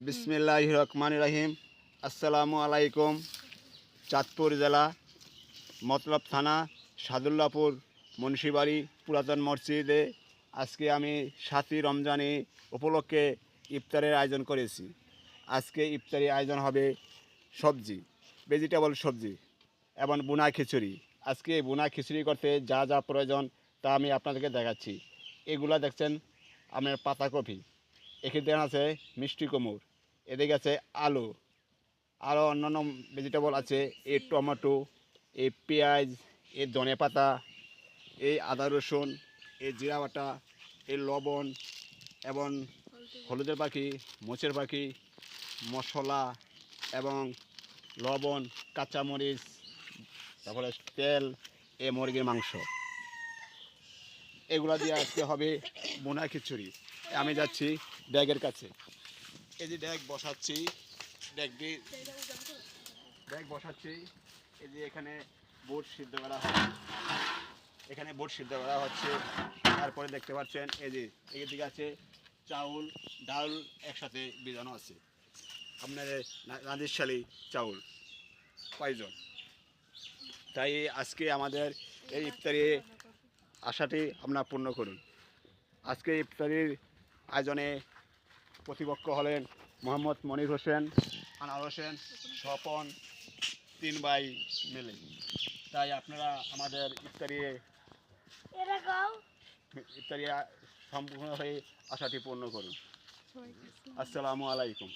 বিসমিল্লাহির রহমানির রহিম। আসসালামু আলাইকুম। চাঁদপুর জেলা মতলব থানা সাদুল্লাপুর মুন্সিবাড়ি পুরাতন মসজিদে আজকে আমি 7ই রমজানি উপলক্ষে ইফতারের আয়োজন করেছি। আজকে ইফতারি আয়োজন হবে সবজি, ভেজিটেবল সবজি এবং বুনা খিচুড়ি। আজকে এই বুনা খিচুড়ি করতে যা যা প্রয়োজন তা আমি আপনাদেরকে দেখাচ্ছি। এগুলা দেখছেন আমার পাতাকপি, এখানে আছে মিষ্টি কুমড়, এদিকে আছে আলু, আরও অন্যান্য ভেজিটেবল আছে, এই টমেটো, এই পেঁয়াজ, এই ধনে পাতা, এই আদা রসুন, এই জিরা বাটা, এই লবণ এবং হলুদের পাখি, মোচের পাখি, মশলা এবং লবণ, কাঁচামরিচ, তারপরে তেল, এই মুরগির মাংস, এগুলা দিয়ে আজকে হবে বোনা খিচুড়ি। আমি যাচ্ছি ড্যাগের কাছে। এই যে ড্যাগ বসাচ্ছি, ড্যাগ বসাচ্ছি। এই যে এখানে বুট সিদ্ধ করা হয়, এখানে বুট সিদ্ধ করা হচ্ছে। তারপরে দেখতে পাচ্ছেন এই যে এদিকে আছে চাউল, ডাল একসাথে ভিজানো আছে। আপনাদের রাজেশালী চাউল প্রয়োজন। তাই আজকে আমাদের এই ইফতারি আশাটি আপনারা পূর্ণ করুন। আজকে ইফতারির আয়োজনে প্রতিপক্ষ হলেন মোহাম্মদ মনির হোসেন, আনার হোসেন, স্বপন, 3 ভাই মিলে। তাই আপনারা আমাদের ইফতারি সম্পূর্ণ হয়ে আশাটি পূর্ণ করুন। আসসালামু আলাইকুম।